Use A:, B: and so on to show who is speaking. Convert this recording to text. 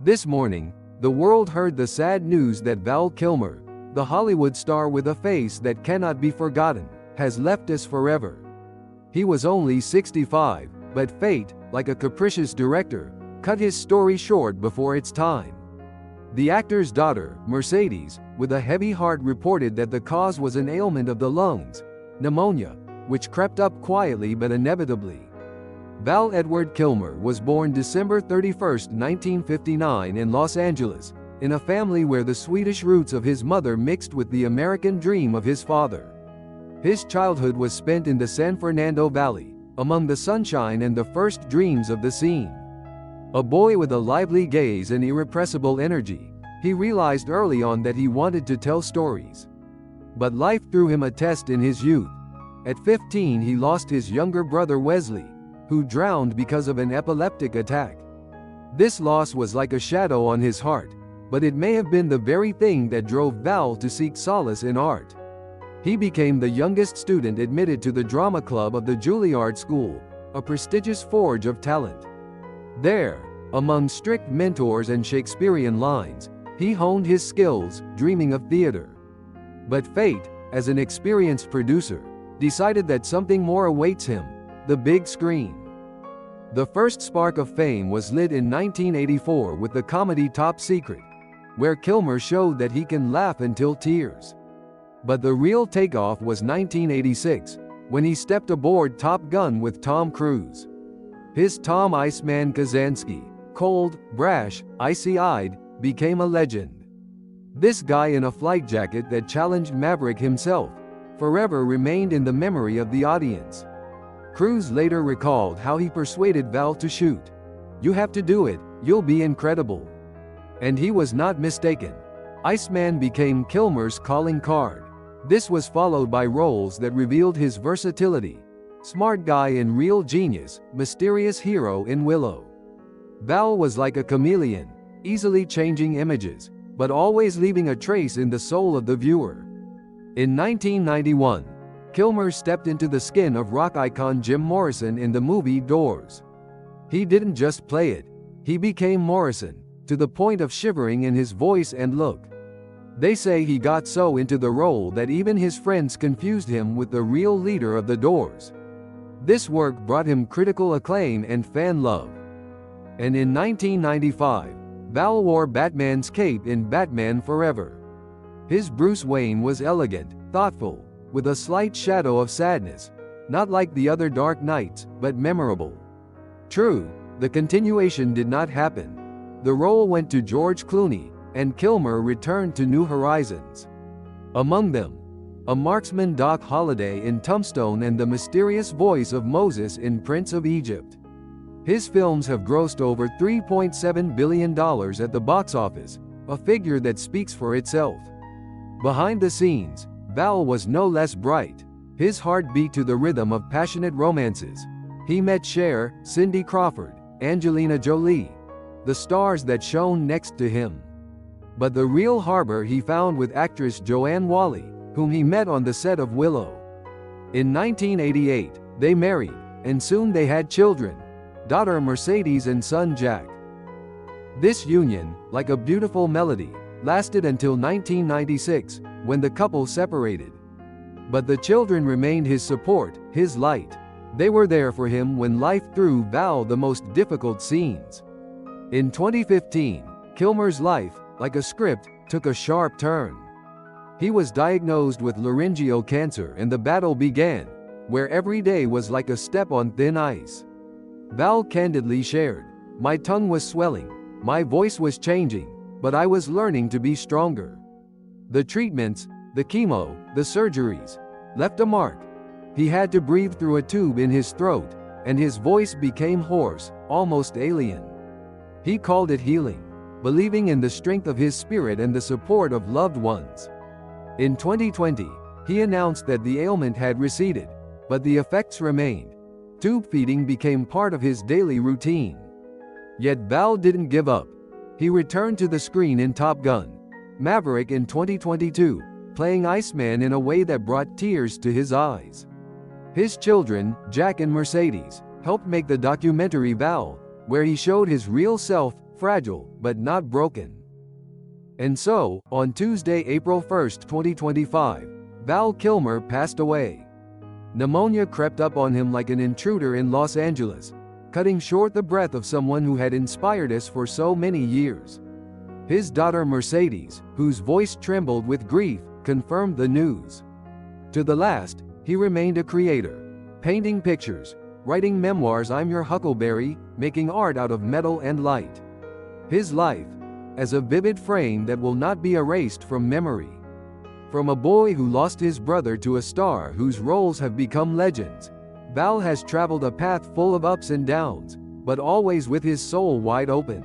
A: This morning, the world heard the sad news that Val Kilmer, the Hollywood star with a face that cannot be forgotten, has left us forever. He was only 65, but fate, like a capricious director, cut his story short before its time. The actor's daughter, Mercedes, with a heavy heart reported that the cause was an ailment of the lungs, pneumonia, which crept up quietly but inevitably. Val Edward Kilmer was born December 31, 1959 in Los Angeles, in a family where the Swedish roots of his mother mixed with the American dream of his father. His childhood was spent in the San Fernando Valley, among the sunshine and the first dreams of the scene. A boy with a lively gaze and irrepressible energy, he realized early on that he wanted to tell stories. But life threw him a test in his youth. At 15 he lost his younger brother Wesley, who drowned because of an epileptic attack. This loss was like a shadow on his heart, but it may have been the very thing that drove Val to seek solace in art. He became the youngest student admitted to the drama club of the Juilliard School, a prestigious forge of talent. There, among strict mentors and Shakespearean lines, he honed his skills, dreaming of theater. But fate, as an experienced producer, decided that something more awaits him: the big screen. The first spark of fame was lit in 1984 with the comedy Top Secret, where Kilmer showed that he can laugh until tears. But the real takeoff was 1986, when he stepped aboard Top Gun with Tom Cruise. His Tom "Iceman" Kazansky, cold, brash, icy-eyed, became a legend. This guy in a flight jacket that challenged Maverick himself, forever remained in the memory of the audience. Cruise later recalled how he persuaded Val to shoot. "You have to do it, you'll be incredible." And he was not mistaken. Iceman became Kilmer's calling card. This was followed by roles that revealed his versatility: smart guy in Real Genius, mysterious hero in Willow. Val was like a chameleon, easily changing images, but always leaving a trace in the soul of the viewer. In 1991, Kilmer stepped into the skin of rock icon Jim Morrison in the movie Doors. He didn't just play it, he became Morrison, to the point of shivering in his voice and look. They say he got so into the role that even his friends confused him with the real leader of the Doors. This work brought him critical acclaim and fan love. And in 1995, Val wore Batman's cape in Batman Forever. His Bruce Wayne was elegant, thoughtful, with a slight shadow of sadness, not like the other Dark Knights, but memorable. True, the continuation did not happen. The role went to George Clooney, and Kilmer returned to New Horizons. Among them, a marksman Doc Holliday in Tombstone and the mysterious voice of Moses in Prince of Egypt. His films have grossed over $3.7 billion at the box office, a figure that speaks for itself. Behind the scenes, Val was no less bright. His heart beat to the rhythm of passionate romances. He met Cher, Cindy Crawford, Angelina Jolie, the stars that shone next to him. But the real harbor he found with actress Joanne Whalley, whom he met on the set of Willow. In 1988, they married, and soon they had children, daughter Mercedes and son Jack. This union, like a beautiful melody, lasted until 1996, when the couple separated. But the children remained his support, his light. They were there for him when life threw Val the most difficult scenes. In 2015, Kilmer's life, like a script, took a sharp turn. He was diagnosed with laryngeal cancer and the battle began, where every day was like a step on thin ice. Val candidly shared, "My tongue was swelling, my voice was changing, but I was learning to be stronger. The treatments, the chemo, the surgeries, left a mark. He had to breathe through a tube in his throat, and his voice became hoarse, almost alien. He called it healing, believing in the strength of his spirit and the support of loved ones." In 2020, he announced that the ailment had receded, but the effects remained. Tube feeding became part of his daily routine. Yet Val didn't give up. He returned to the screen in Top Gun: Maverick in 2022, playing Iceman in a way that brought tears to his eyes. His children, Jack and Mercedes, helped make the documentary Val, where he showed his real self, fragile, but not broken. And so, on Tuesday, April 1, 2025, Val Kilmer passed away. Pneumonia crept up on him like an intruder in Los Angeles, cutting short the breath of someone who had inspired us for so many years. His daughter Mercedes, whose voice trembled with grief, confirmed the news. To the last, he remained a creator, painting pictures, writing memoirs. I'm Your Huckleberry, making art out of metal and light. His life, as a vivid frame that will not be erased from memory. From a boy who lost his brother to a star whose roles have become legends, Val has traveled a path full of ups and downs, but always with his soul wide open.